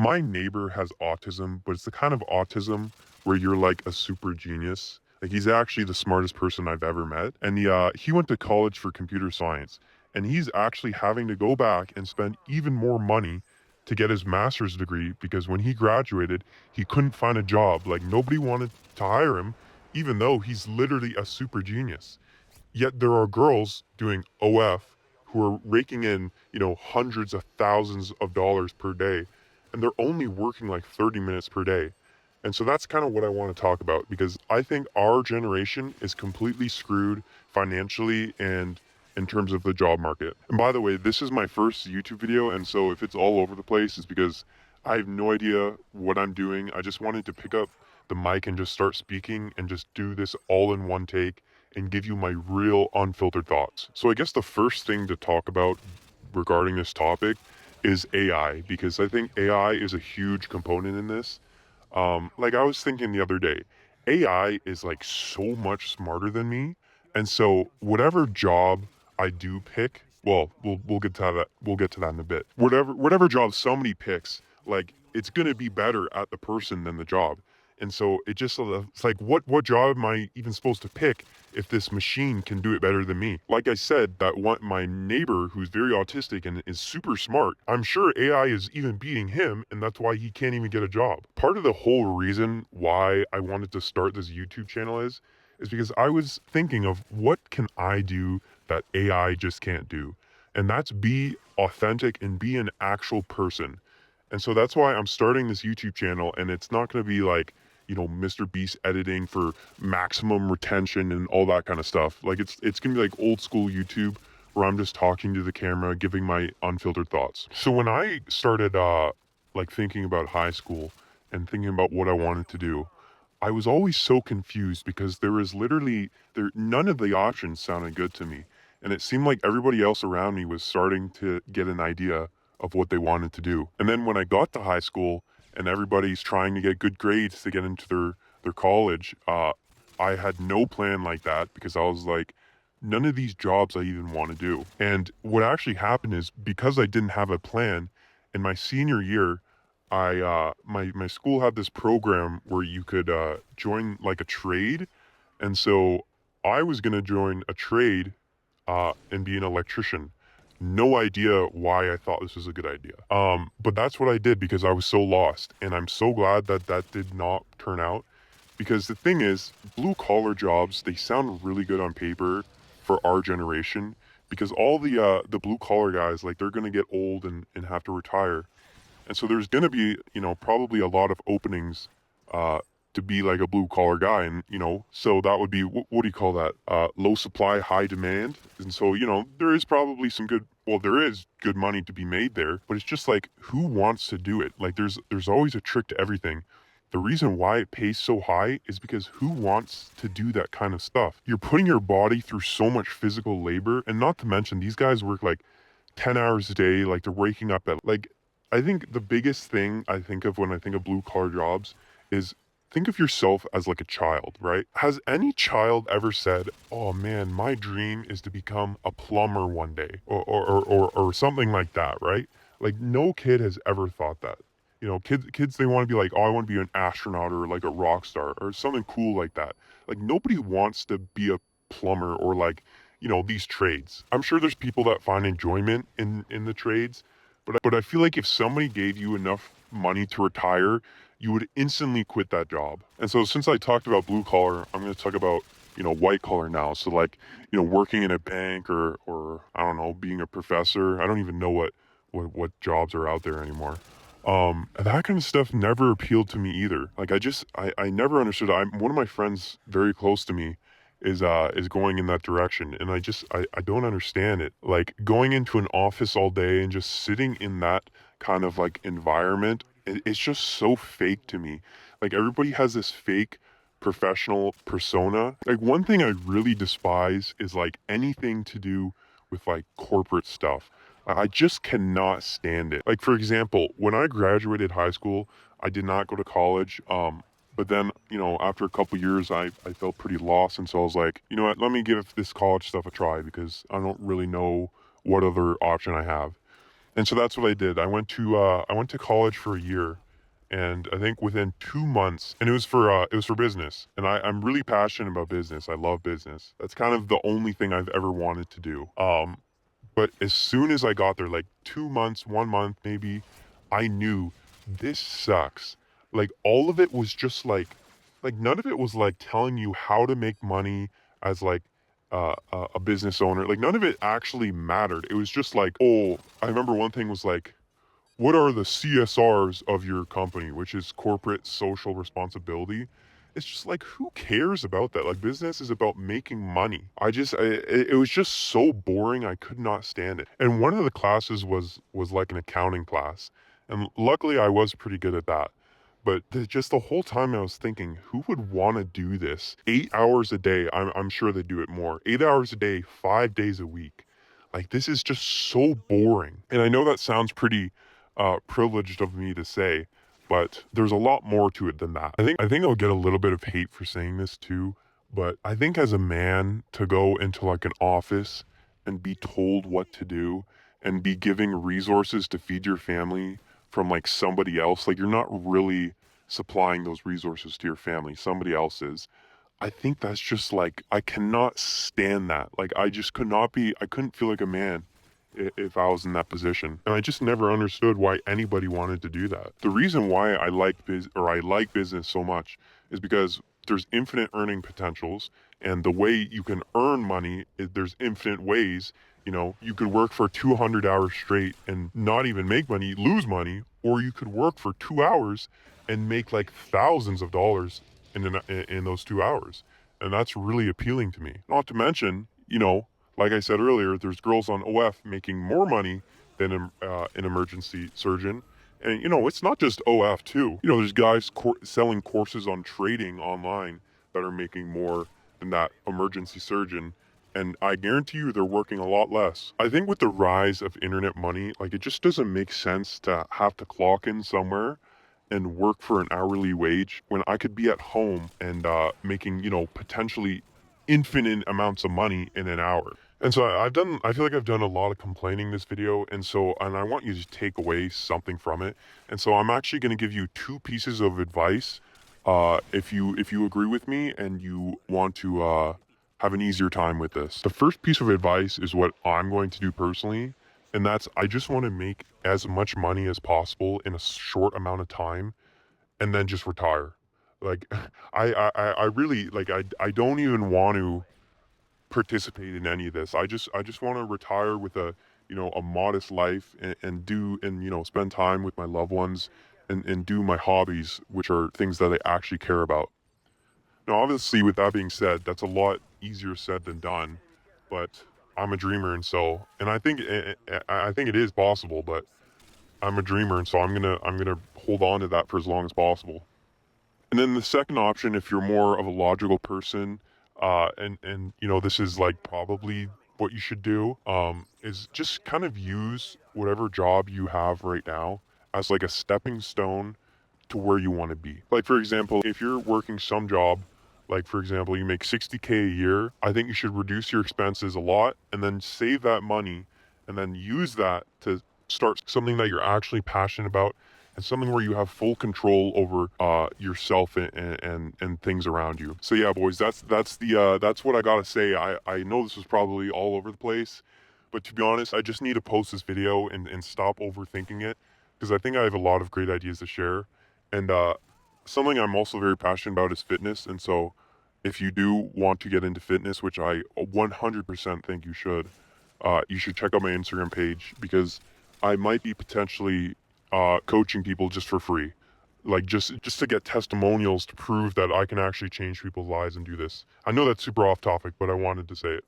My neighbor has autism, but it's the kind of autism where you're like a super genius. Like he's actually the smartest person I've ever met. And he went to college for computer science, and he's actually having to go back and spend even more money to get his master's degree because when he graduated, he couldn't find a job. Like nobody wanted to hire him, even though he's literally a super genius. Yet there are girls doing OF who are raking in, hundreds of thousands of dollars per day, and they're only working like 30 minutes per day. And so that's kind of what I want to talk about because I think our generation is completely screwed financially and in terms of the job market. And by the way, this is my first YouTube video, and so if it's all over the place, it's because I have no idea what I'm doing. I just wanted to pick up the mic and just start speaking and just do this all in one take and give you my real unfiltered thoughts. So I guess the first thing to talk about regarding this topic is AI because I think AI is a huge component in this. Like I was thinking the other day, AI is like so much smarter than me, and so whatever job I do pick, well, we'll get to that. We'll get to that in a bit. Whatever job somebody picks, like it's gonna be better at the person than the job. And so it's like what job am I even supposed to pick if this machine can do it better than me? Like I said, that one my neighbor who's very autistic and is super smart, I'm sure AI is even beating him, and that's why he can't even get a job. Part of the whole reason why I wanted to start this YouTube channel is because I was thinking of what can I do that AI just can't do? And that's be authentic and be an actual person. And so that's why I'm starting this YouTube channel, and it's not going to be like, Mr. Beast editing for maximum retention and all that kind of stuff. Like it's going to be like old school YouTube where I'm just talking to the camera, giving my unfiltered thoughts. So when I started like thinking about high school and thinking about what I wanted to do, I was always so confused because there was literally there none of the options sounded good to me. And it seemed like everybody else around me was starting to get an idea of what they wanted to do. And then when I got to high school and everybody's trying to get good grades to get into their college, I had no plan like that because I was like, none of these jobs I even want to do. And what actually happened is because I didn't have a plan, in my senior year, my school had this program where you could join like a trade, and so I was gonna join a trade and be an electrician. No idea why I thought this was a good idea. But that's what I did because I was so lost, and I'm so glad that that did not turn out. Because the thing is, blue collar jobs, they sound really good on paper for our generation. Because all the blue collar guys, like they're gonna get old and have to retire. And so there's going to be, probably a lot of openings uh, to be like a blue collar guy. And, so that would be, what do you call that? Low supply, high demand. And so, there is probably there is good money to be made there, but it's just like, who wants to do it? Like there's always a trick to everything. The reason why it pays so high is because who wants to do that kind of stuff? You're putting your body through so much physical labor. And not to mention, these guys work like 10 hours a day. Like they're waking up at like I think the biggest thing I think of when I think of blue collar jobs is think of yourself as like a child, right? Has any child ever said, "Oh man, my dream is to become a plumber one day," or something like that, right? Like no kid has ever thought that. Kids they want to be like, "Oh, I want to be an astronaut or like a rock star or something cool like that." Like nobody wants to be a plumber or like, these trades. I'm sure there's people that find enjoyment in the trades, but I feel like if somebody gave you enough money to retire, you would instantly quit that job. And so since I talked about blue collar, I'm going to talk about, white collar now. So like, working in a bank or I don't know, being a professor. I don't even know what jobs are out there anymore. That kind of stuff never appealed to me either. Like I never understood. One of my friends very close to me is going in that direction, and I don't understand it. Like going into an office all day and just sitting in that kind of like environment, it's just so fake to me. Like everybody has this fake professional persona. Like one thing I really despise is like anything to do with like corporate stuff. I just cannot stand it. Like for example, when I graduated high school, I did not go to college. But then, after a couple years, I felt pretty lost. And so I was like, you know what, let me give this college stuff a try because I don't really know what other option I have. And so that's what I did. I went to college for a year, and I think within 2 months, and it was for business, and I'm really passionate about business. I love business. That's kind of the only thing I've ever wanted to do. But as soon as I got there, like 2 months, 1 month maybe, I knew this sucks. Like all of it was just like none of it was like telling you how to make money as like a business owner. Like none of it actually mattered. It was just like, oh, I remember one thing was like, what are the CSRs of your company, which is corporate social responsibility? It's just like, who cares about that? Like, business is about making money. It was just so boring. I could not stand it. And one of the classes was like an accounting class, and luckily I was pretty good at that. But just the whole time I was thinking, who would want to do this? 8 hours a day. I'm sure they do it more. 8 hours a day, 5 days a week. Like, this is just so boring. And I know that sounds pretty privileged of me to say, but there's a lot more to it than that. I think I'll get a little bit of hate for saying this too, but I think as a man to go into like an office and be told what to do and be giving resources to feed your family from like somebody else, like you're not really supplying those resources to your family, somebody else is. I think that's just like I cannot stand that. Like I just could not be I couldn't feel like a man if I was in that position. And I just never understood why anybody wanted to do that. The reason why I like business so much is because there's infinite earning potentials, and the way you can earn money there's infinite ways. You know, you could work for 200 hours straight and not even make money, lose money, or you could work for 2 hours and make like thousands of dollars in those 2 hours. And that's really appealing to me. Not to mention, you know, like I said earlier, there's girls on OF making more money than an emergency surgeon. And, you know, it's not just OF too. You know, there's guys selling courses on trading online that are making more than that emergency surgeon. And I guarantee you they're working a lot less. I think with the rise of internet money, like it just doesn't make sense to have to clock in somewhere and work for an hourly wage when I could be at home and making, you know, potentially infinite amounts of money in an hour. And so I feel like I've done a lot of complaining this video. And I want you to take away something from it. And so I'm actually going to give you two pieces of advice. If you agree with me and you want to, have an easier time with this. The first piece of advice is what I'm going to do personally. And that's, I just want to make as much money as possible in a short amount of time and then just retire. Like, I really, like, I don't even want to participate in any of this. I just want to retire with a, you know, a modest life and you know, spend time with my loved ones and do my hobbies, which are things that I actually care about. Now, obviously, with that being said, that's a lot easier said than done, but I'm a dreamer, and so, and I think it is possible, but I'm a dreamer, and so I'm gonna hold on to that for as long as possible. And then the second option, if you're more of a logical person, and you know this is like probably what you should do, is just kind of use whatever job you have right now as like a stepping stone to where you want to be. Like for example, if you're working some job, like for example, you make 60K a year, I think you should reduce your expenses a lot and then save that money and then use that to start something that you're actually passionate about and something where you have full control over yourself and things around you. So yeah, boys, that's what I gotta say. I know this was probably all over the place, but to be honest, I just need to post this video and stop overthinking it because I think I have a lot of great ideas to share. And something I'm also very passionate about is fitness. And so if you do want to get into fitness, which I 100% think you should check out my Instagram page because I might be potentially coaching people just for free. Like just to get testimonials to prove that I can actually change people's lives and do this. I know that's super off topic, but I wanted to say it.